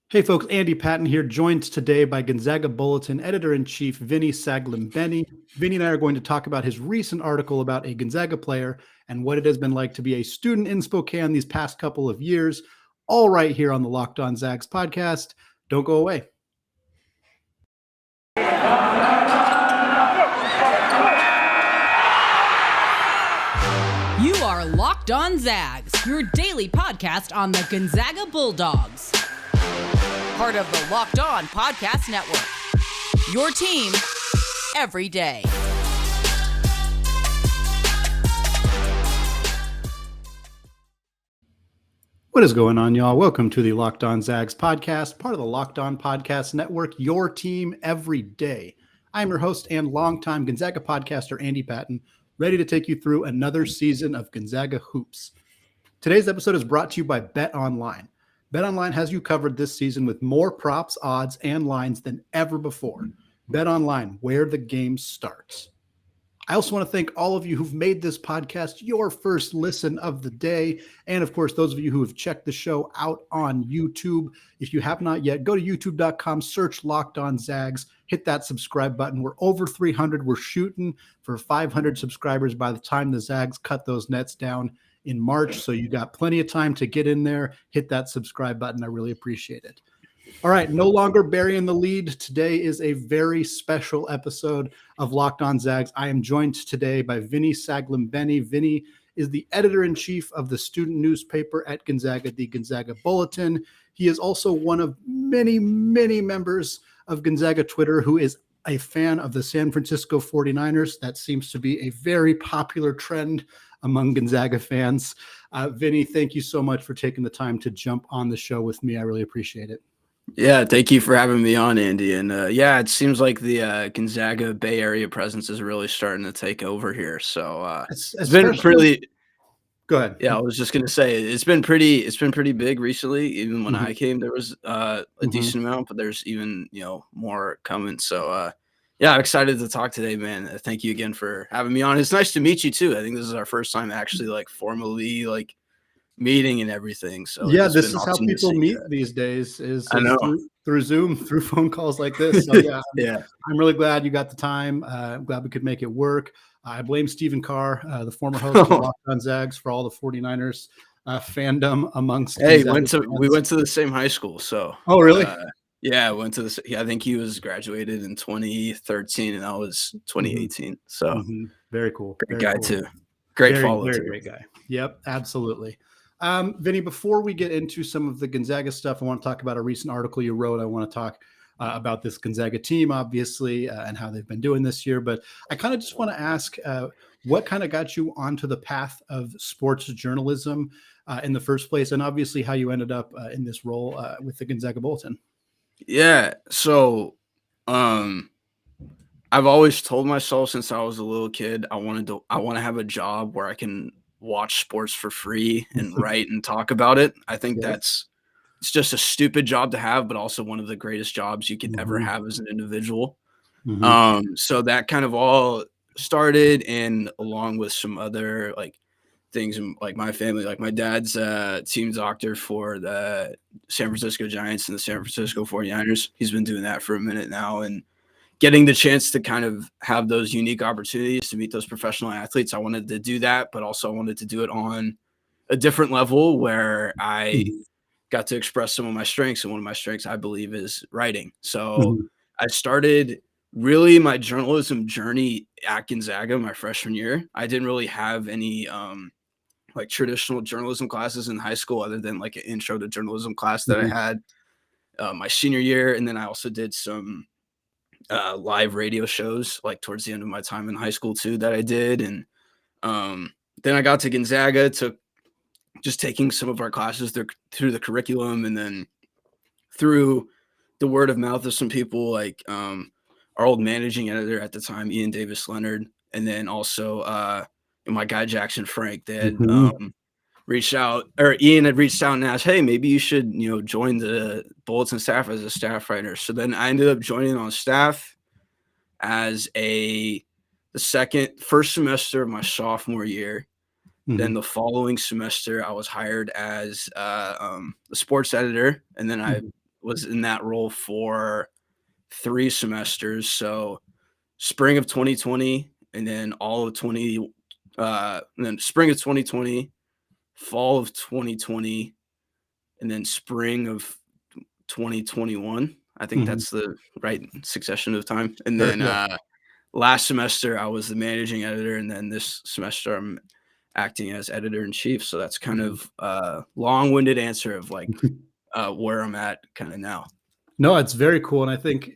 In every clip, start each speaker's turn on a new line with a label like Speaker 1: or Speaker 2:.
Speaker 1: Hey folks, Andy Patton here, joined today by Gonzaga Bulletin editor-in-chief Vinny Saglimbeni. Vinny and I are going to talk about his recent article about a Gonzaga player and what it has been like to be a student in Spokane these past couple of years, all right here on the Locked On Zags podcast. Don't go away.
Speaker 2: You are Locked On Zags, your daily podcast on the Gonzaga Bulldogs. Part of the Locked On Podcast Network. Your team every day.
Speaker 1: What is going on, y'all? Welcome to the Locked On Zags podcast, part of the Locked On Podcast Network, your team every day. I'm your host and longtime Gonzaga podcaster, Andy Patton, ready to take you through another season of Gonzaga hoops. Today's episode is brought to you by Bet Online. Bet Online has you covered this season with more props, odds, and lines than ever before. Bet Online, where the game starts. I also want to thank all of you who've made this podcast your first listen of the day. And of course, those of you who have checked the show out on YouTube. If you have not yet, go to youtube.com, search Locked On Zags, hit that subscribe button. We're over 300. We're shooting for 500 subscribers by the time the Zags cut those nets down in March. So you got plenty of time to get in there, hit that subscribe button. I really appreciate it. All right, no longer burying the lead. Today is a very special episode of Locked On Zags. I am joined today by Vinny Saglimbeni. Vinny is the editor-in-chief of the student newspaper at Gonzaga, the Gonzaga Bulletin. He is also one of many, many members of Gonzaga Twitter who is a fan of the San Francisco 49ers. That seems to be a very popular trend among Gonzaga fans. Vinny, thank you so much for taking the time to jump on the show with me. I really appreciate it.
Speaker 3: Yeah, thank you for having me on, Andy. And it seems like the Gonzaga Bay Area presence is really starting to take over here. So it's been pretty.
Speaker 1: Go ahead.
Speaker 3: Yeah, I was just gonna say it's been pretty big recently. Even when I came, there was a decent amount, but there's even more coming. So I'm excited to talk today, man. Thank you again for having me on. It's nice to meet you too. I think this is our first time actually formally meeting and everything. So
Speaker 1: yeah, this is how people meet these days is through Zoom, through phone calls like this. So I'm really glad you got the time. I'm glad we could make it work. I blame Stephen Carr, the former host of Locked On Zags, for all the 49ers fandom amongst.
Speaker 3: Hey, we went to the same high school. So
Speaker 1: oh really?
Speaker 3: I went to the. Yeah, I think he was graduated in 2013, and I was 2018. So
Speaker 1: very cool.
Speaker 3: Great guy too. Great follow.
Speaker 1: Very great guy. Yep, absolutely. Vinny, before we get into some of the Gonzaga stuff, I want to talk about a recent article you wrote. I want to talk about this Gonzaga team, obviously, and how they've been doing this year. But I kind of just want to ask, what kind of got you onto the path of sports journalism in the first place, and obviously how you ended up in this role with the Gonzaga Bulletin?
Speaker 3: Yeah, so I've always told myself since I was a little kid, I want to have a job where I can watch sports for free and write and talk about it. I think it's just a stupid job to have, but also one of the greatest jobs you could ever have as an individual. So that kind of all started, and along with some other things in my family, my dad's team doctor for the San Francisco Giants and the San Francisco 49ers. He's been doing that for a minute now, and getting the chance to kind of have those unique opportunities to meet those professional athletes. I wanted to do that, but also I wanted to do it on a different level where I got to express some of my strengths. And one of my strengths, I believe, is writing. So I started really my journalism journey at Gonzaga my freshman year. I didn't really have any traditional journalism classes in high school other than an intro to journalism class that I had my senior year. And then I also did some live radio shows towards the end of my time in high school too that I did. And then I got to Gonzaga, took just taking some of our classes through the curriculum, and then through the word of mouth of some people our old managing editor at the time, Ian Davis Leonard, and then also my guy Jackson Frank. They had reached out, or Ian had reached out and asked, hey, maybe you should, join the Bulletin staff as a staff writer. So then I ended up joining on staff as the first semester of my sophomore year. Then the following semester, I was hired as the sports editor. And then I was in that role for 3 semesters. So spring of 2020, and then all of 20, and then spring of 2020, fall of 2020, and then spring of 2021. I think
Speaker 1: Mhm.
Speaker 3: that's the right succession of time. And
Speaker 1: Sure,
Speaker 3: then
Speaker 1: yeah.
Speaker 3: last semester, I was the managing editor, and then this semester, I'm acting as editor in chief. So that's kind
Speaker 1: Mhm.
Speaker 3: of a long-winded answer of like where I'm at kind of now.
Speaker 1: No, it's very cool, and I think,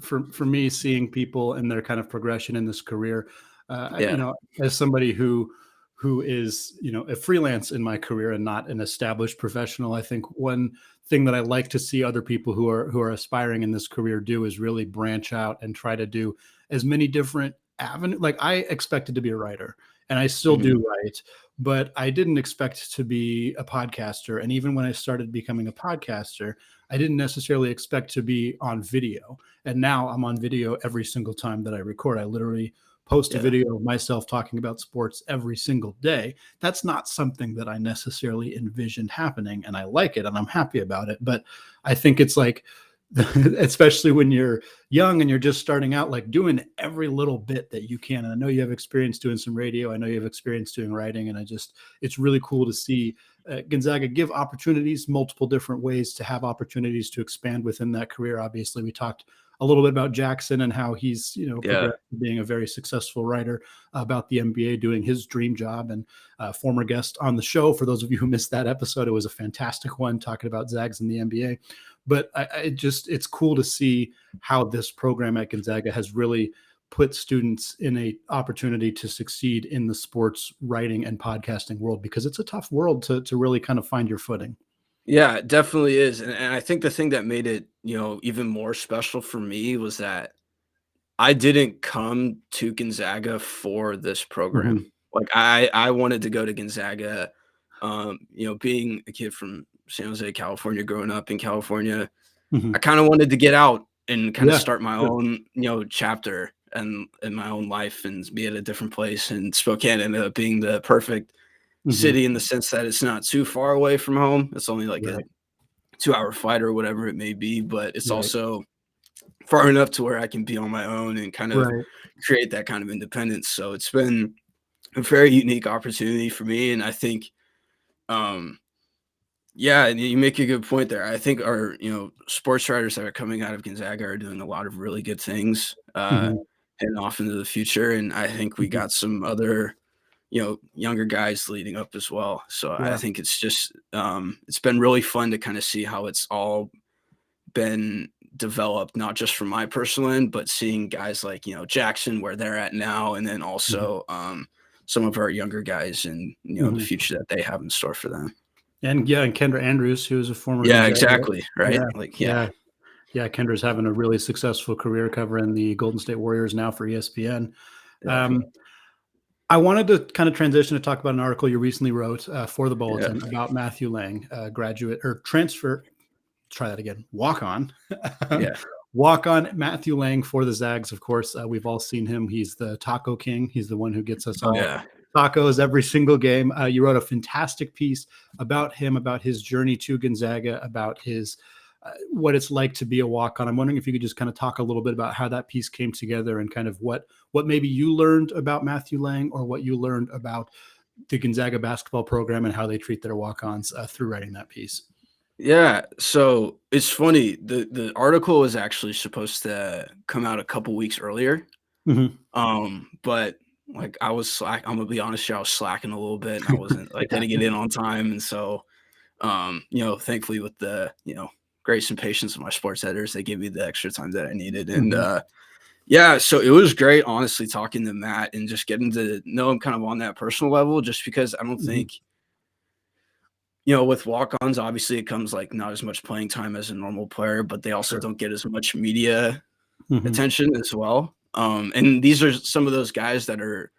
Speaker 1: for me, seeing people and their kind of progression in this career,
Speaker 3: Yeah.
Speaker 1: as somebody who is, a freelance in my career and not an established professional, I think one thing that I like to see other people who are aspiring in this career do is really branch out and try to do as many different avenues. Like, I expected to be a writer, and I still
Speaker 3: Mhm.
Speaker 1: do write, but I didn't expect to be a podcaster. And even when I started becoming a podcaster, I didn't necessarily expect to be on video. And now I'm on video every single time that I record. I literally post a
Speaker 3: Yeah.
Speaker 1: video of myself talking about sports every single day. That's not something that I necessarily envisioned happening. And I like it and I'm happy about it. But I think it's like, especially when you're young and you're just starting out, like doing every little bit that you can. And I know you have experience doing some radio. I know you have experience doing writing. And it's really cool to see Gonzaga give opportunities, multiple different ways to have opportunities to expand within that career. Obviously, we talked a little bit about Jackson and how he's
Speaker 3: Yeah.
Speaker 1: progressed to being a very successful writer about the NBA, doing his dream job, and former guest on the show. For those of you who missed that episode, it was a fantastic one talking about Zags in the NBA. But it's cool to see how this program at Gonzaga has really put students in a opportunity to succeed in the sports writing and podcasting world, because it's a tough world to really kind of find your footing.
Speaker 3: Yeah, it definitely is. And I think the thing that made it, even more special for me was that I didn't come to Gonzaga for this program.
Speaker 1: Mhm.
Speaker 3: Like I wanted to go to Gonzaga. Being a kid from San Jose, California, growing up in California, I
Speaker 1: Mhm.
Speaker 3: kind of wanted to get out and kind of
Speaker 1: Yeah,
Speaker 3: start my
Speaker 1: sure.
Speaker 3: own, chapter and in my own life and be at a different place. And Spokane ended up being the perfect
Speaker 1: Mhm.
Speaker 3: city in the sense that it's not too far away from home. It's only like a
Speaker 1: Right,
Speaker 3: 2-hour flight or whatever it may be, but it's
Speaker 1: right,
Speaker 3: also far enough to where I can be on my own and kind of
Speaker 1: right.
Speaker 3: create that kind of independence. So it's been a very unique opportunity for me. And I think, um, yeah, and you make a good point there. I think our, sports writers that are coming out of Gonzaga are doing a lot of really good things,
Speaker 1: Mhm.
Speaker 3: heading off into the future. And I think we
Speaker 1: Mhm.
Speaker 3: got some other, younger guys leading up as well. So I
Speaker 1: Yeah.
Speaker 3: think it's just, it's been really fun to kind of see how it's all been developed, not just from my personal end, but seeing guys like, Jackson where they're at now, and then
Speaker 1: Mhm.
Speaker 3: also some of our younger guys and, the
Speaker 1: Mhm.
Speaker 3: future that they have in store for them.
Speaker 1: And yeah, and Kendra Andrews, who is a former
Speaker 3: Yeah,
Speaker 1: Gonzaga.
Speaker 3: exactly. Right.
Speaker 1: Yeah,
Speaker 3: Like, yeah.
Speaker 1: yeah, yeah. Kendra's having a really successful career covering the Golden State Warriors now for ESPN.
Speaker 3: Yeah.
Speaker 1: Um, I wanted to kind of transition to talk about an article you recently wrote for the
Speaker 3: Yeah.
Speaker 1: Bulletin about Matthew Lang, graduate or transfer. Try that again. Walk on.
Speaker 3: Yeah.
Speaker 1: Walk on Matthew Lang for the Zags. Of course, we've all seen him. He's the Taco King. He's the one who gets us
Speaker 3: Oh,
Speaker 1: all
Speaker 3: yeah.
Speaker 1: tacos every single game. You wrote a fantastic piece about him, about his journey to Gonzaga, about his what it's like to be a walk on. I'm wondering if you could just kind of talk a little bit about how that piece came together and kind of what maybe you learned about Matthew Lang, or what you learned about the Gonzaga basketball program and how they treat their walk-ons through writing that piece.
Speaker 3: Yeah. So it's funny. The article was actually supposed to come out a couple weeks earlier.
Speaker 1: Mhm.
Speaker 3: But like I was I'm gonna be honest here, I was slacking a little bit and I wasn't like getting it in on time. And so thankfully with the, grace and patience of my sports editors, they gave me the extra time that I needed. And
Speaker 1: Mhm.
Speaker 3: yeah, so it was great, honestly, talking to Matt and just getting to know him kind of on that personal level, just because I don't
Speaker 1: Mhm.
Speaker 3: think, with walk-ons, obviously it comes like not as much playing time as a normal player, but they also
Speaker 1: Sure.
Speaker 3: don't get as much media
Speaker 1: Mhm.
Speaker 3: attention as well. And these are some of those guys that are,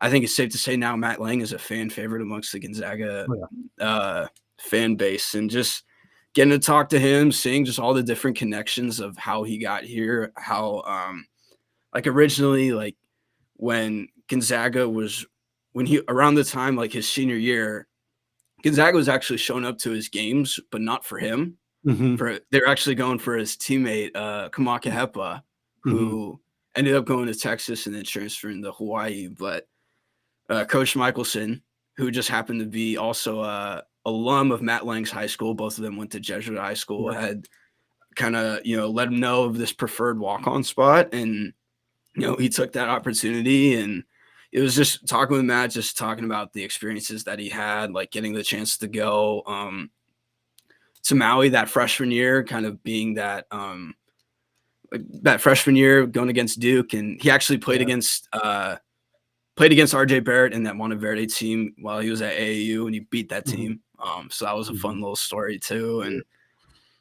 Speaker 3: I think it's safe to say now, Matt Lang is a fan favorite amongst the Gonzaga
Speaker 1: Oh, yeah.
Speaker 3: uh, fan base, and just getting to talk to him, seeing just all the different connections of how he got here, how like originally, like when Gonzaga was when he around the time like his senior year, Gonzaga was actually showing up to his games, but not for him. they're actually going for his teammate, Kamaka Hepa, who ended up going to Texas and then transferring to Hawaii. But Coach Michelson, who just happened to be also a alum of Matt Lang's high school, both of them went to Jesuit high school, had kind of, let him know of this preferred walk-on spot. And, he took that opportunity, and it was just talking with Matt, just talking about the experiences that he had, like getting the chance to go to Maui that freshman year, kind of being that freshman year going against Duke. And he actually played against RJ Barrett in that Monteverde team while he was at AAU, and he beat that team. So that was a fun little story too. And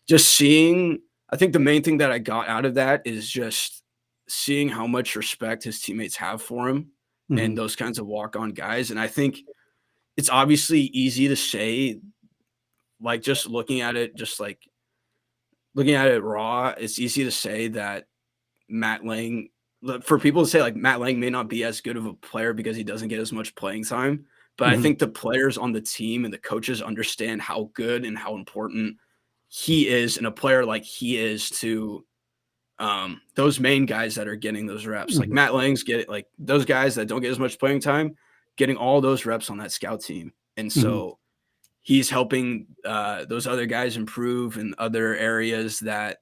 Speaker 3: just seeing, I think the main thing that I got out of that is just seeing how much respect his teammates have for him and those kinds of walk-on guys. And I think it's obviously easy to say, like, just looking at it raw, it's easy to say that Matt Lang, for people to say like Matt Lang may not be as good of a player because he doesn't get as much playing time. But I think the players on the team and the coaches understand how good and how important he is, and a player like he is to those main guys that are getting those reps. Like Matt Lang's like those guys that don't get as much playing time, getting all those reps on that scout team. And so he's helping those other guys improve in other areas that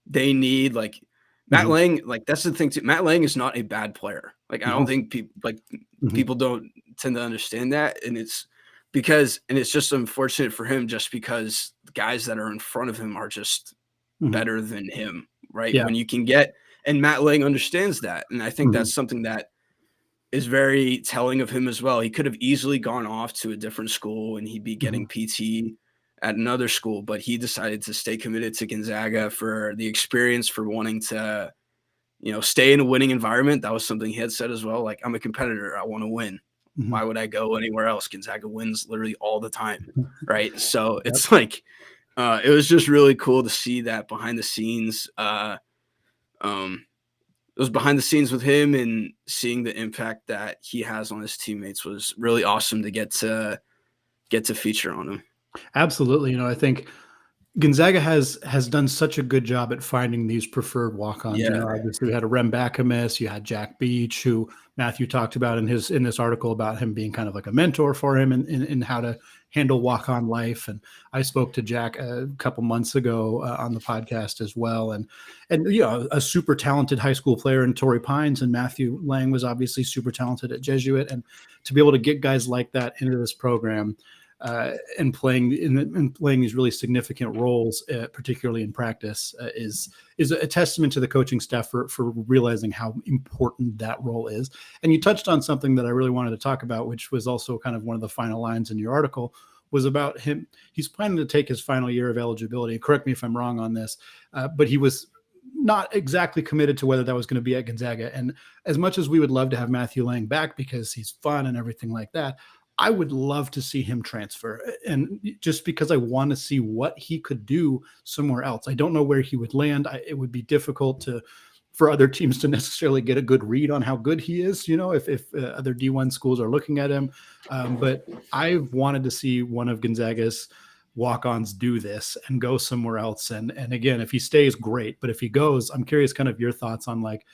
Speaker 3: they need. Like Matt Lang, like that's the thing too. Matt Lang is not a bad player. Like I don't think people don't tend to understand that. And it's just unfortunate for him, just because the guys that are in front of him are just better than him, right? When you can get, and Matt Lang understands that. And I think that's something that is very telling of him as well. He could have easily gone off to a different school and he'd be getting PT at another school, but he decided to stay committed to Gonzaga for the experience, for wanting to, stay in a winning environment. That was something he had said as well. Like, I'm a competitor. I want to win. Why would I go anywhere else? Gonzaga wins literally all the time. Right. So it's like, it was just really cool to see that behind the scenes. It was behind the scenes with him, and seeing the impact that he has on his teammates was really awesome to get to feature on him.
Speaker 1: Absolutely. I think Gonzaga has done such a good job at finding these preferred walk-ons.
Speaker 3: Yeah.
Speaker 1: Obviously we had a Rem Bakamis, you had Jack Beach, who Matthew talked about in this article about him being kind of like a mentor for him in how to handle walk-on life. And I spoke to Jack a couple months ago on the podcast as well. And a super talented high school player in Torrey Pines, and Matthew Lang was obviously super talented at Jesuit. And to be able to get guys like that into this program, and playing these really significant roles, particularly in practice, is a testament to the coaching staff for realizing how important that role is. And you touched on something that I really wanted to talk about, which was also kind of one of the final lines in your article, was about him. He's planning to take his final year of eligibility. Correct me if I'm wrong on this, but he was not exactly committed to whether that was going to be at Gonzaga. And as much as we would love to have Matthew Lang back because he's fun and everything like that, I would love to see him transfer, and just because I want to see what he could do somewhere else. I don't know where he would land. It would be difficult for other teams to necessarily get a good read on how good he is, if other D1 schools are looking at him. But I've wanted to see one of Gonzaga's walk-ons do this and go somewhere else. And again, if he stays, great. But if he goes, I'm curious kind of your thoughts on, like,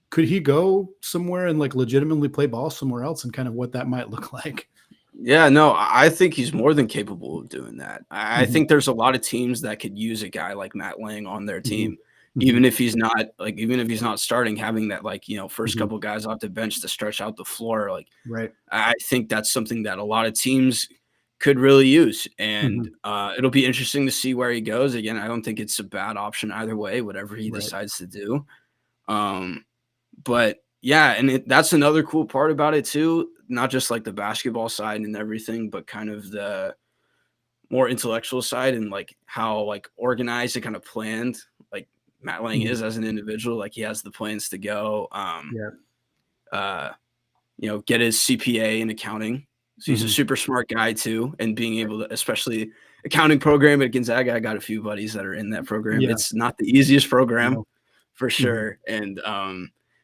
Speaker 1: could he go somewhere and like legitimately play ball somewhere else, and kind of what that might look like?
Speaker 3: Yeah, no, I think he's more than capable of doing that. I think there's a lot of teams that could use a guy like Matt Lang on their team, even if he's not starting, having that, like, first couple guys off the bench to stretch out the floor. Like,
Speaker 1: right.
Speaker 3: I think that's something that a lot of teams could really use, and it'll be interesting to see where he goes. Again, I don't think it's a bad option either way, whatever he decides to do. But yeah, and that's another cool part about it too. Not just like the basketball side and everything, but kind of the more intellectual side, and like how like organized and kind of planned like Matt Lang is as an individual. Like, he has the plans to go, get his CPA in accounting. So he's a super smart guy too. And being able to, especially accounting program at Gonzaga, I got a few buddies that are in that program. Yeah. It's not the easiest program for sure. And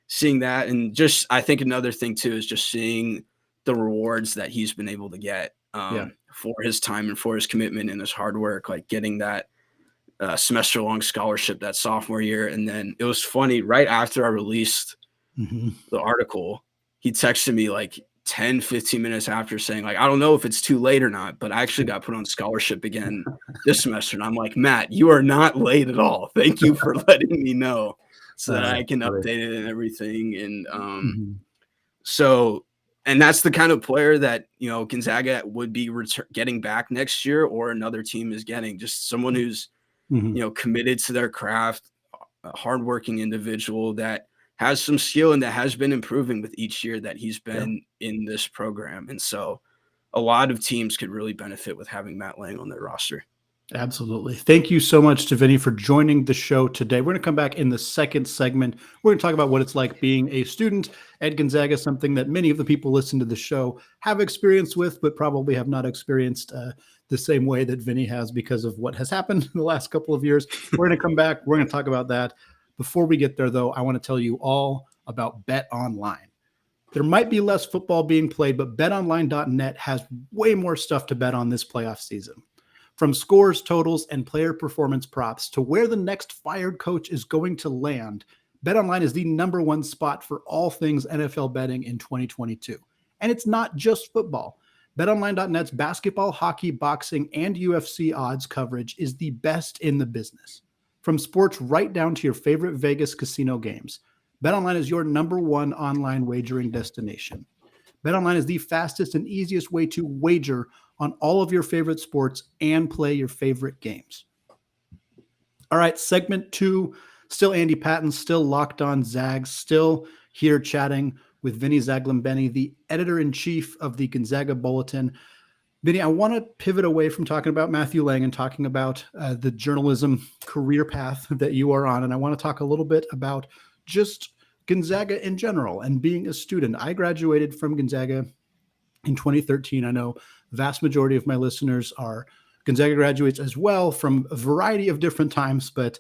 Speaker 3: seeing that, and just, I think another thing too is just seeing the rewards that he's been able to get for his time and for his commitment and his hard work, like getting that semester-long scholarship that sophomore year. And then it was funny, right after I released the article, he texted me like 10, 15 minutes after saying, like, I don't know if it's too late or not, but I actually got put on scholarship again this semester. And I'm like, Matt, you are not late at all. Thank you for letting me know so that I can update it and everything. And so, and that's the kind of player that, you know, Gonzaga would be getting back next year, or another team is getting, just someone who's, you know, committed to their craft, a hardworking individual that has some skill and that has been improving with each year that he's been in this program. And so a lot of teams could really benefit with having Matt Lang on their roster.
Speaker 1: Absolutely. Thank you so much to Vinny for joining the show today. We're going to come back in the second segment. We're going to talk about what it's like being a student at Gonzaga, something that many of the people listening to the show have experience with, but probably have not experienced the same way that Vinny has because of what has happened in the last couple of years. We're going to come back. We're going to talk about that. Before we get there, though, I want to tell you all about Bet Online. There might be less football being played, but betonline.net has way more stuff to bet on this playoff season. From scores, totals, and player performance props to where the next fired coach is going to land, BetOnline is the #1 spot for all things NFL betting in 2022. And it's not just football. BetOnline.net's basketball, hockey, boxing, and UFC odds coverage is the best in the business. From sports right down to your favorite Vegas casino games, BetOnline is your #1 online wagering destination. BetOnline is the fastest and easiest way to wager on all of your favorite sports and play your favorite games. All right, segment 2, still Andy Patton, still Locked On Zags, still here chatting with Vinny Saglimbeni, the editor-in-chief of the Gonzaga Bulletin. Vinny, I want to pivot away from talking about Matthew Lang and talking about the journalism career path that you are on. And I want to talk a little bit about just Gonzaga in general and being a student. I graduated from Gonzaga in 2013. I know the vast majority of my listeners are Gonzaga graduates as well from a variety of different times, but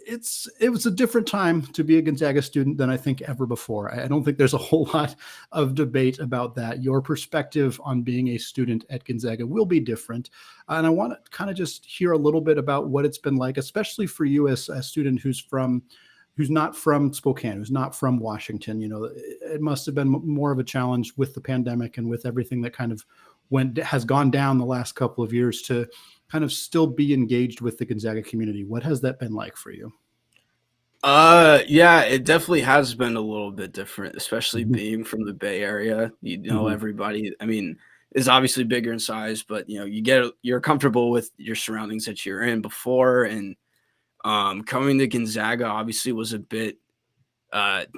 Speaker 1: it was a different time to be a Gonzaga student than I think ever before. I don't think there's a whole lot of debate about that. Your perspective on being a student at Gonzaga will be different. And I want to kind of just hear a little bit about what it's been like, especially for you as a student who's not from Spokane, who's not from Washington. You know, it must have been more of a challenge with the pandemic and with everything that kind of has gone down the last couple of years to kind of still be engaged with the Gonzaga community. What has that been like for you?
Speaker 3: Yeah, it definitely has been a little bit different, especially being from the Bay Area. You know, everybody, I mean, is obviously bigger in size, but you know, you're comfortable with your surroundings that you're in before. And coming to Gonzaga obviously was a bit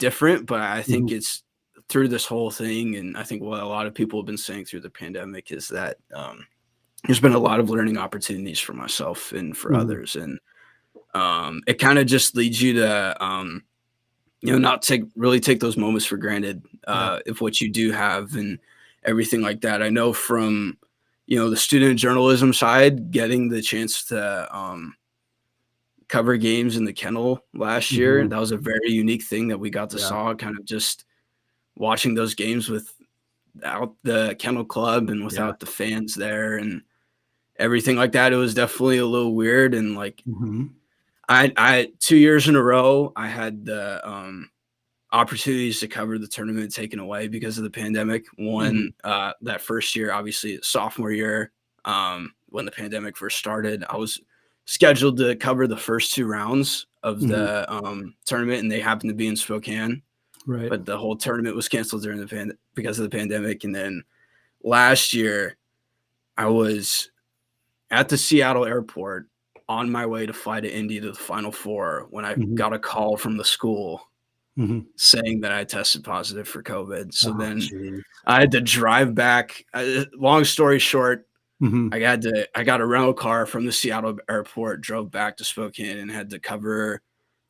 Speaker 3: different, but I think it's through this whole thing. And I think what a lot of people have been saying through the pandemic is that there's been a lot of learning opportunities for myself and for others. And it kind of just leads you to, you know, not really take those moments for granted if what you do have and everything like that. I know from, you know, the student journalism side, getting the chance to cover games in the kennel last year, that was a very unique thing that we got to saw, kind of just watching those games without the kennel club and without the fans there and everything like that. It was definitely a little weird. And like, I 2 years in a row, I had the opportunities to cover the tournament taken away because of the pandemic. One, that first year, obviously sophomore year, when the pandemic first started, I was scheduled to cover the first 2 rounds of the tournament, and they happened to be in Spokane. Right. But the whole tournament was canceled during because of the pandemic. And then last year, I was at the Seattle airport on my way to fly to Indy to the Final Four when I got a call from the school saying that I tested positive for COVID. So I had to drive back. Long story short, I got a rental car from the Seattle airport, drove back to Spokane, and had to cover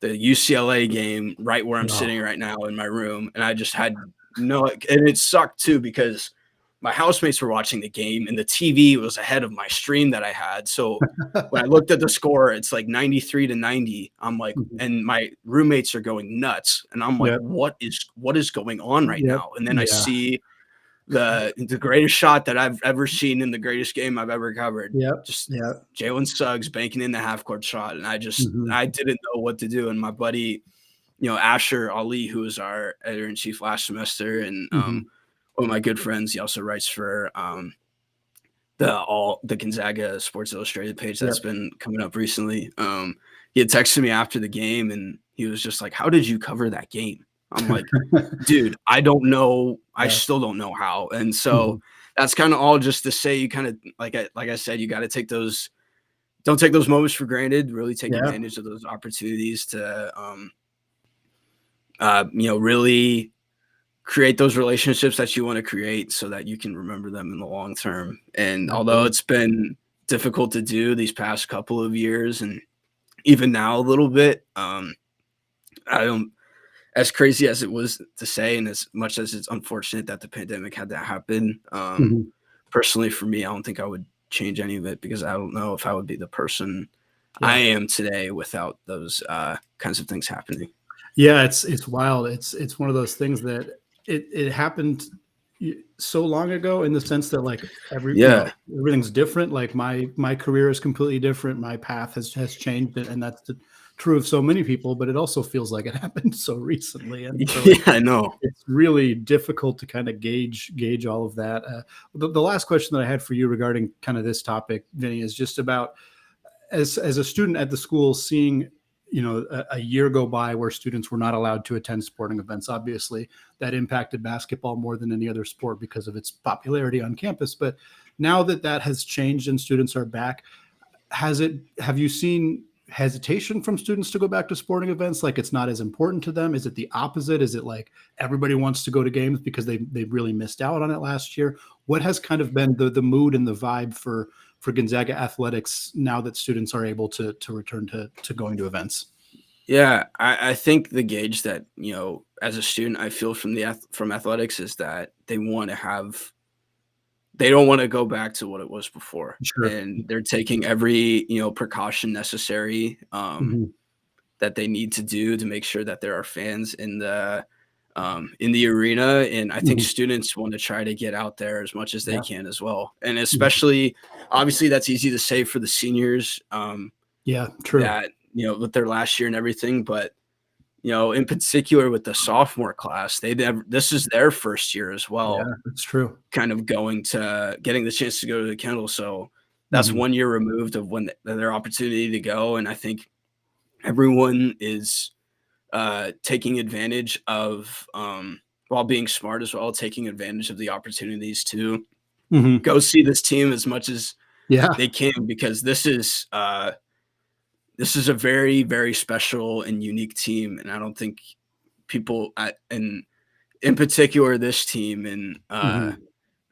Speaker 3: the UCLA game right where I'm sitting right now in my room. And I just had and it sucked too, because my housemates were watching the game and the TV was ahead of my stream that I had. So when I looked at the score, it's like 93-90. I'm like, and my roommates are going nuts. And I'm like, what is going on right now? And then I see the greatest shot that I've ever seen in the greatest game I've ever covered.
Speaker 1: Yep.
Speaker 3: Just
Speaker 1: Yep.
Speaker 3: Jalen Suggs banking in the half court shot. And I
Speaker 1: Mhm.
Speaker 3: didn't know what to do. And my buddy, Asher Ali, who was our editor in chief last semester, and
Speaker 1: Mhm.
Speaker 3: one of my good friends, he also writes for the Gonzaga Sports Illustrated page that's
Speaker 1: Yep.
Speaker 3: been coming up recently. He had texted me after the game and he was just like, "How did you cover that game?" I'm like, "Dude, I don't know. I
Speaker 1: Yeah.
Speaker 3: still don't know how." And so
Speaker 1: Mhm.
Speaker 3: that's kind of all just to say you kind of like I said, you got to don't take those moments for granted, really take
Speaker 1: Yeah.
Speaker 3: advantage of those opportunities to really create those relationships that you want to create so that you can remember them in the long term. And although
Speaker 1: Absolutely.
Speaker 3: it's been difficult to do these past couple of years and even now a little bit, I don't, as crazy as it was to say, and as much as it's unfortunate that the pandemic had to happen,
Speaker 1: Mhm.
Speaker 3: personally for me, I don't think I would change any of it because I don't know if I would be the person I
Speaker 1: Yeah.
Speaker 3: am today without those kinds of things happening.
Speaker 1: Yeah, it's wild. It's one of those things that it happened so long ago in the sense that like
Speaker 3: Yeah.
Speaker 1: everything's different. Like my career is completely different. My path has changed, and that's true of so many people. But it also feels like it happened so recently, and so
Speaker 3: Yeah, I know.
Speaker 1: it's really difficult to kind of gauge all of that. The last question that I had for you regarding kind of this topic, Vinny, is just about as a student at the school, seeing a year go by where students were not allowed to attend sporting events. Obviously, that impacted basketball more than any other sport because of its popularity on campus. But now that has changed and students are back, have you seen hesitation from students to go back to sporting events? Like it's not as important to them? Is it the opposite? Is it like everybody wants to go to games because they really missed out on it last year? What has kind of been the mood and the vibe for Gonzaga athletics now that students are able to return to going to events?
Speaker 3: Yeah, I think the gauge that, as a student, I feel from athletics is that they don't want to go back to what it was before.
Speaker 1: Sure.
Speaker 3: And they're taking every, precaution necessary
Speaker 1: Mhm.
Speaker 3: that they need to do to make sure that there are fans in the arena. And I think
Speaker 1: Mhm.
Speaker 3: students want to try to get out there as much as they
Speaker 1: Yeah.
Speaker 3: can as well. And
Speaker 1: Mhm.
Speaker 3: especially, obviously, that's easy to say for the seniors.
Speaker 1: Yeah, true.
Speaker 3: That with their last year and everything, but in particular with the sophomore class, this is their first year as
Speaker 1: Yeah,
Speaker 3: well,
Speaker 1: that's true.
Speaker 3: kind of getting the chance to go to the Kendall. So that's
Speaker 1: Mhm.
Speaker 3: 1 year removed of when their opportunity to go, and I think everyone is taking advantage of while being smart as well, taking advantage of the opportunities to
Speaker 1: Mhm.
Speaker 3: go see this team as much as
Speaker 1: Yeah.
Speaker 3: they can because this is a very, very special and unique team, and I don't think and in particular this team and
Speaker 1: Mhm.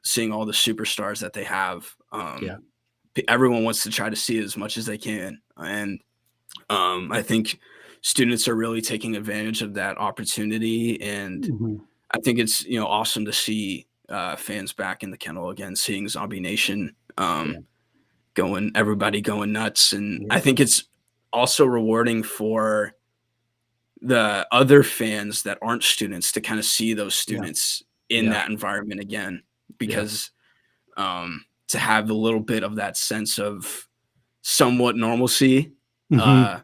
Speaker 3: seeing all the superstars that they have,
Speaker 1: Yeah.
Speaker 3: everyone wants to try to see it as much as they can, and I think students are really taking advantage of that opportunity, and
Speaker 1: Mhm.
Speaker 3: I think it's awesome to see fans back in the kennel again, seeing Zombie Nation.
Speaker 1: Yeah.
Speaker 3: Everybody going nuts. And I
Speaker 1: Yeah.
Speaker 3: think it's also rewarding for the other fans that aren't students to kind of see those
Speaker 1: Yeah.
Speaker 3: students in
Speaker 1: Yeah.
Speaker 3: that environment again,
Speaker 1: Yeah.
Speaker 3: because to have a little bit of that sense of somewhat normalcy,
Speaker 1: Mhm.
Speaker 3: uh,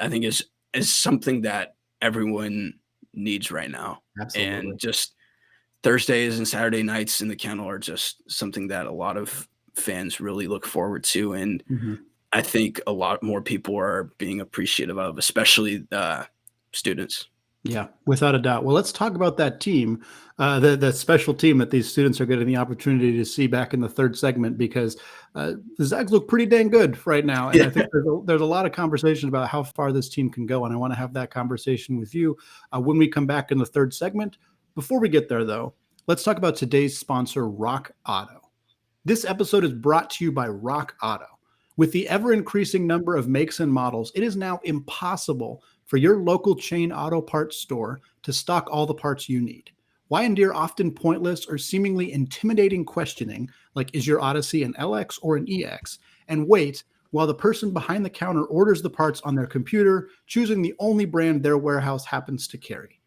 Speaker 3: I think is something that everyone needs right now.
Speaker 1: Absolutely.
Speaker 3: And just Thursdays and Saturday nights in the kennel are just something that a lot of fans really look forward to. And
Speaker 1: Mhm.
Speaker 3: I think a lot more people are being appreciative of, especially students.
Speaker 1: Yeah, without a doubt. Well, let's talk about that team, the special team that these students are getting the opportunity to see back in the third segment, because the Zags look pretty dang good right now, and I think there's a lot of conversation about how far this team can go, and I want to have that conversation with you when we come back in the third segment. Before we get there, though, let's talk about today's sponsor, Rock Auto. This episode is brought to you by Rock Auto. With the ever increasing number of makes and models, it is now impossible for your local chain auto parts store to stock all the parts you need. Why endure often pointless or seemingly intimidating questioning, like is your Odyssey an LX or an EX, and wait while the person behind the counter orders the parts on their computer, choosing the only brand their warehouse happens to carry?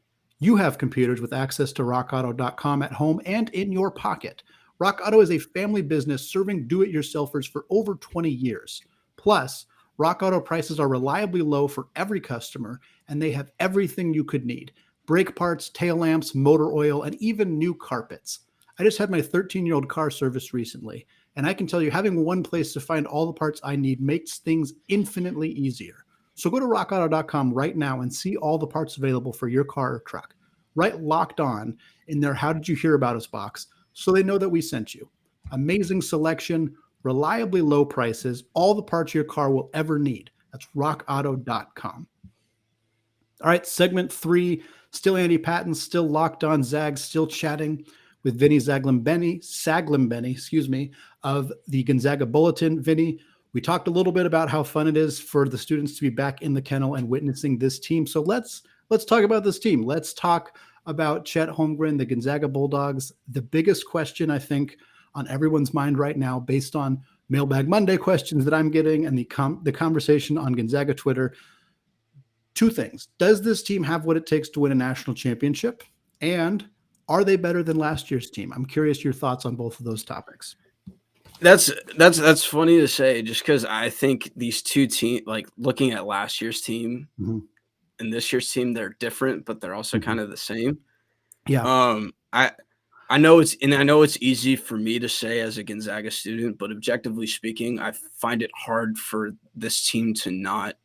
Speaker 1: You have computers with access to rockauto.com at home and in your pocket. Rock Auto is a family business serving do-it-yourselfers for over 20 years. Plus, Rock Auto prices are reliably low for every customer, and they have everything you could need: brake parts, tail lamps, motor oil, and even new carpets. I just had my 13-year-old car serviced recently, and I can tell you having one place to find all the parts I need makes things infinitely easier. So go to rockauto.com right now and see all the parts available for your car or truck. Write Locked On in their How Did You Hear About Us box so they know that we sent you. Amazing selection, reliably low prices, all the parts your car will ever need. That's rockauto.com. All right, segment 3, still Andy Patton, still Locked On Zags, still chatting with Vinny Saglimbeni, of the Gonzaga Bulletin. Vinny, we talked a little bit about how fun it is for the students to be back in the kennel and witnessing this team. So let's talk about this team. Let's talk about Chet Holmgren, the Gonzaga Bulldogs. The biggest question, I think, on everyone's mind right now, based on Mailbag Monday questions that I'm getting and the conversation on Gonzaga Twitter, two things. Does this team have what it takes to win a national championship? And are they better than last year's team? I'm curious your thoughts on both of those topics.
Speaker 3: That's funny to say, just because I think these two teams, like looking at last year's team and this year's team, they're different, but they're also kind of the same.
Speaker 1: Yeah.
Speaker 3: I know it's easy for me to say as a Gonzaga student, but objectively speaking, I find it hard for this team to not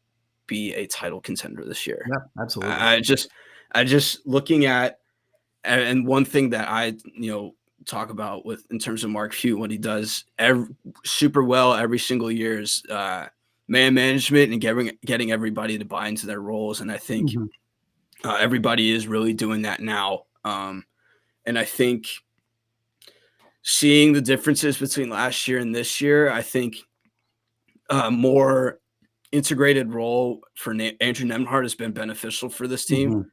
Speaker 3: be a title contender this year.
Speaker 1: Yeah, absolutely.
Speaker 3: I just looking at, and one thing that I talk about with in terms of Mark Few, what he does super well every single year is man management and getting everybody to buy into their roles, and I think everybody is really doing that now. And I think seeing the differences between last year and this year, I think more integrated role for Andrew Nembhard has been beneficial for this team.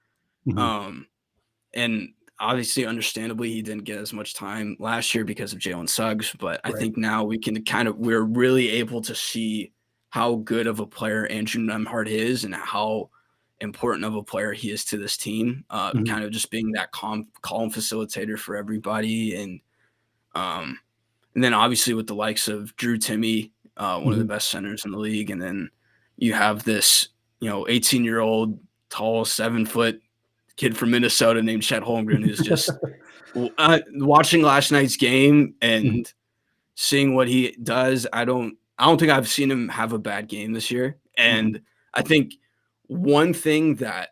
Speaker 3: And obviously, understandably, he didn't get as much time last year because of Jalen Suggs. But I think now we're really able to see how good of a player Andrew Nembhard is and how important of a player he is to this team. Kind of just being that calm facilitator for everybody. And then obviously with the likes of Drew Timme, one of the best centers in the league. And then you have this, 18-year-old, tall, 7-foot kid from Minnesota named Chet Holmgren, who's just watching last night's game and seeing what he does. I don't think I've seen him have a bad game this year. And I think one thing that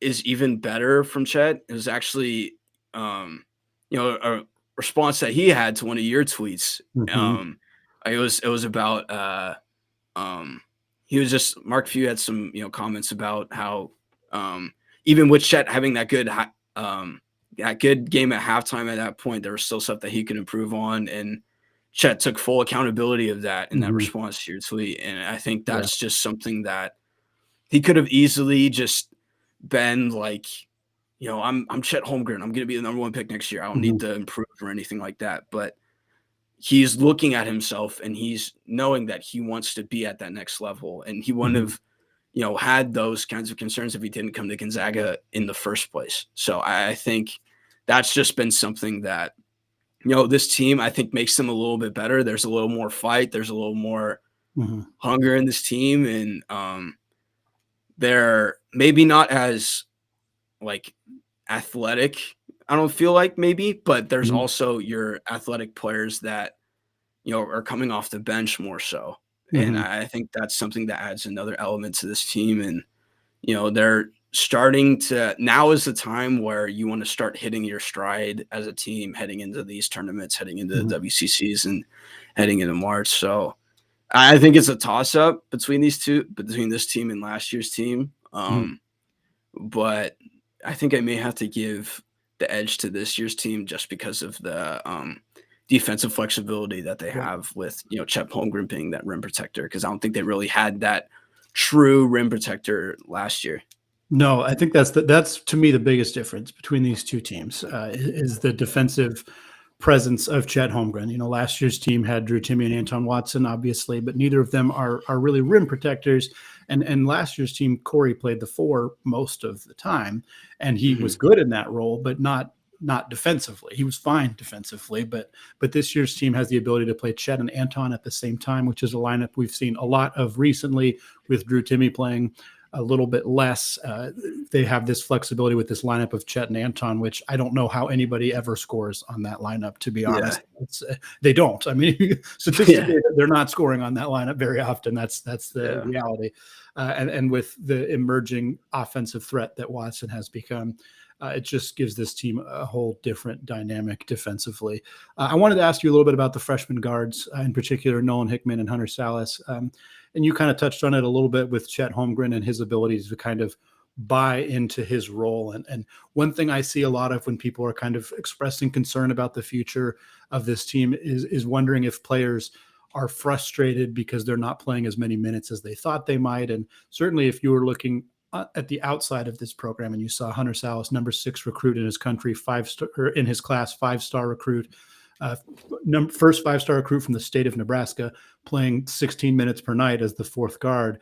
Speaker 3: is even better from Chet is actually, a response that he had to one of your tweets. It was about, he was just, Mark Few had some, comments about how, even with Chet having that good game at halftime at that point, there was still stuff that he could improve on. And Chet took full accountability of that in that response to your tweet. And I think that's just something that he could have easily just been like, I'm Chet Holmgren. I'm going to be the number 1 pick next year. I don't need to improve or anything like that. But he's looking at himself and he's knowing that he wants to be at that next level. And he wouldn't have, had those kinds of concerns if he didn't come to Gonzaga in the first place. So I think that's just been something that, this team, I think, makes them a little bit better. There's a little more fight. There's a little more hunger in this team. And they're maybe not as athletic, I don't feel like maybe, but there's also your athletic players that, are coming off the bench more so. And I think that's something that adds another element to this team. And, they're starting to, now is the time where you want to start hitting your stride as a team, heading into these tournaments, heading into the WCCs and heading into March. So I think it's a toss up between this team and last year's team. But I think I may have to give the edge to this year's team just because of the defensive flexibility that they have with, Chet Holmgren being that rim protector, because I don't think they really had that true rim protector last year.
Speaker 1: No, I think that's to me the biggest difference between these two teams is the defensive presence of Chet Holmgren. You know, last year's team had Drew Timme and Anton Watson, obviously, but neither of them are really rim protectors. And last year's team, Corey played the 4 most of the time, and he was good in that role, but not defensively. He was fine defensively, but this year's team has the ability to play Chet and Anton at the same time, which is a lineup we've seen a lot of recently, with Drew Timme playing a little bit less. They have this flexibility with this lineup of Chet and Anton, which I don't know how anybody ever scores on that lineup, to be honest. They don't. I mean, statistically, they're not scoring on that lineup very often. That's the reality. And with the emerging offensive threat that Watson has become, it just gives this team a whole different dynamic defensively. I wanted to ask you a little bit about the freshman guards, in particular, Nolan Hickman and Hunter Sallis. And you kind of touched on it a little bit with Chet Holmgren and his abilities to kind of buy into his role. And one thing I see a lot of when people are kind of expressing concern about the future of this team is wondering if players are frustrated because they're not playing as many minutes as they thought they might. And certainly if you were looking at the outside of this program and you saw Hunter Sallis, number 6 recruit in his country, 5-star in his class, 5-star recruit, first 5-star recruit from the state of Nebraska, playing 16 minutes per night as the 4th guard,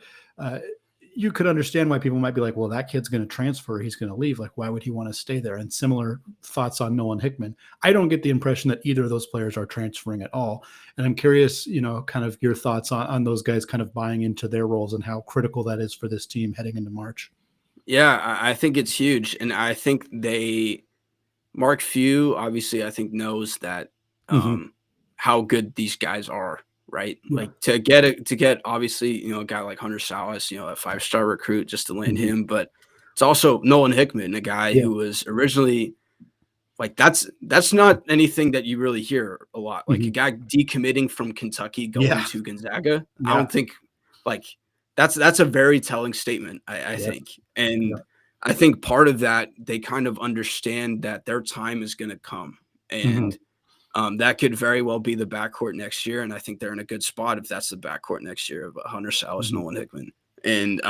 Speaker 1: you could understand why people might be like, well, that kid's going to transfer. He's going to leave. Like, why would he want to stay there? And similar thoughts on Nolan Hickman. I don't get the impression that either of those players are transferring at all. And I'm curious, kind of your thoughts on those guys kind of buying into their roles and how critical that is for this team heading into March.
Speaker 3: Yeah, I think it's huge. And I think Mark Few, obviously, I think knows that how good these guys are, right? Yeah. Like to get obviously, a guy like Hunter Sallis, a 5-star recruit, just to land him, but it's also Nolan Hickman, a guy who was originally like, that's not anything that you really hear a lot. Like a guy decommitting from Kentucky going to Gonzaga. I don't think that's a very telling statement, I think. And I think part of that, they kind of understand that their time is going to come, and that could very well be the backcourt next year. And I think they're in a good spot if that's the backcourt next year of Hunter Sallis, Nolan Hickman. And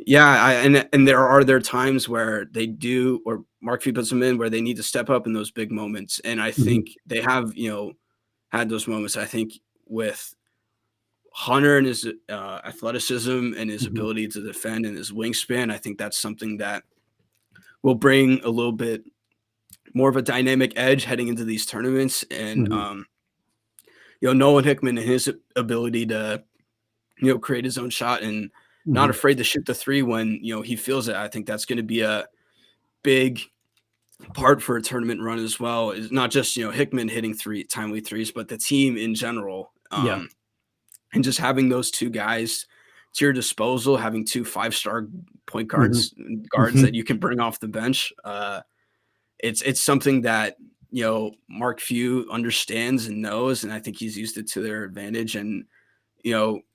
Speaker 3: and there are times where they do, or Mark Few puts them in, where they need to step up in those big moments. And I think they have, had those moments. I think with Hunter and his athleticism and his ability to defend and his wingspan, I think that's something that will bring a little bit more of a dynamic edge heading into these tournaments. And, Nolan Hickman and his ability to, create his own shot and not afraid to shoot the 3 when, he feels it. I think that's going to be a big part for a tournament run as well. Is not just, Hickman hitting timely threes, but the team in general. And just having those 2 guys to your disposal, having 2 5-star point guards that you can bring off the bench. It's something that, Mark Few understands and knows, and I think he's used it to their advantage. And,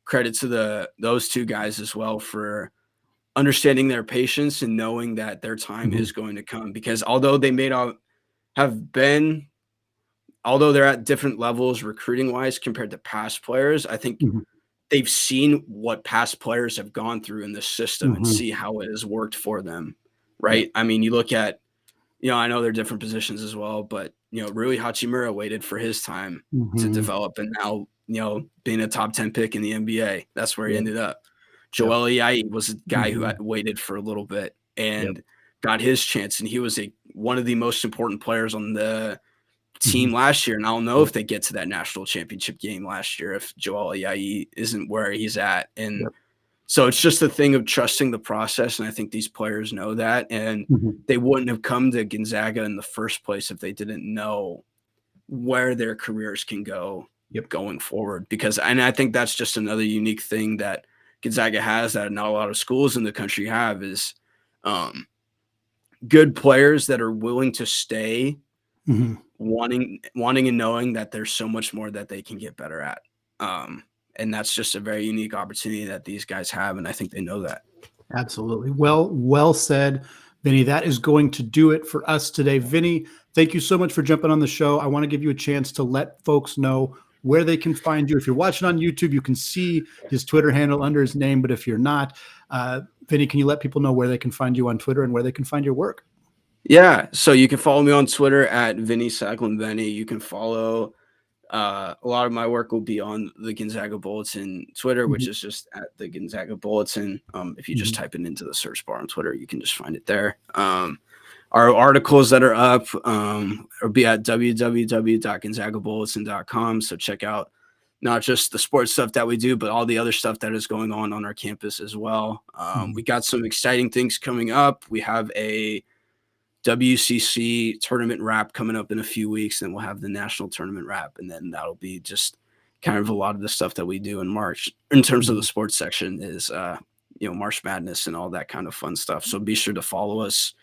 Speaker 3: credit to those 2 guys as well for understanding their patience and knowing that their time is going to come. Because although they may not have been, although they're at different levels recruiting wise compared to past players, I think they've seen what past players have gone through in the system and see how it has worked for them. Right. I mean, you look at, I know they're different positions as well, but, Rui Hachimura waited for his time to develop. And now, being a top 10 pick in the NBA, that's where he ended up. Joel Ayayi was a guy who had waited for a little bit and got his chance. And he was one of the most important players on the team last year. And I don't know if they get to that national championship game last year if Joel Ayayi isn't where he's at. And so it's just a thing of trusting the process. And I think these players know that. And they wouldn't have come to Gonzaga in the first place if they didn't know where their careers can go going forward. And I think that's just another unique thing that Gonzaga has that not a lot of schools in the country have is good players that are willing to stay, wanting and knowing that there's so much more that they can get better at. And that's just a very unique opportunity that these guys have. And I think they know that.
Speaker 1: Absolutely. Well said, Vinny. That is going to do it for us today. Vinny, thank you so much for jumping on the show. I want to give you a chance to let folks know where they can find you. If you're watching on YouTube, you can see his Twitter handle under his name. But if you're not, Vinny, can you let people know where they can find you on Twitter and where they can find your work?
Speaker 3: Yeah, so you can follow me on Twitter at Vinny Saglimbeni. You can follow a lot of my work will be on the Gonzaga Bulletin Twitter, which is just at the Gonzaga Bulletin. If you just type it into the search bar on Twitter, you can just find it there. Our articles that are up will be at www.gonzagabulletin.com. So check out not just the sports stuff that we do, but all the other stuff that is going on our campus as well. We got some exciting things coming up. We have a WCC tournament wrap coming up in a few weeks. Then we'll have the national tournament wrap. And then that'll be just kind of a lot of the stuff that we do in March in terms of the sports section is, March Madness and all that kind of fun stuff. So be sure to follow us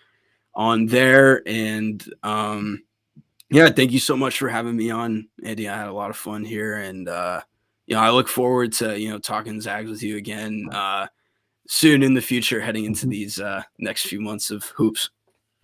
Speaker 3: on there. And thank you so much for having me on, Andy. I had a lot of fun here. And, I look forward to, talking Zags with you again soon in the future, heading into these next few months of hoops.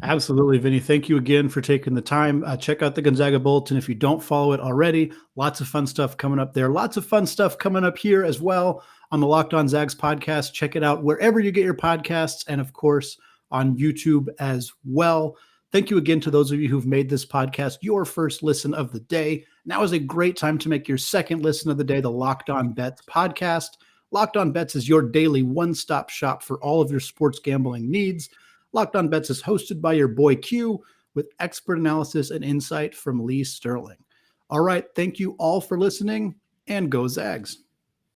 Speaker 1: Absolutely, Vinny. Thank you again for taking the time. Check out the Gonzaga Bulletin if you don't follow it already. Lots of fun stuff coming up there. Lots of fun stuff coming up here as well on the Locked On Zags podcast. Check it out wherever you get your podcasts and, of course, on YouTube as well. Thank you again to those of you who've made this podcast your first listen of the day. Now is a great time to make your second listen of the day, the Locked On Bets podcast. Locked On Bets is your daily one-stop shop for all of your sports gambling needs. Locked On Bets is hosted by your boy Q with expert analysis and insight from Lee Sterling. All right, thank you all for listening, and go Zags.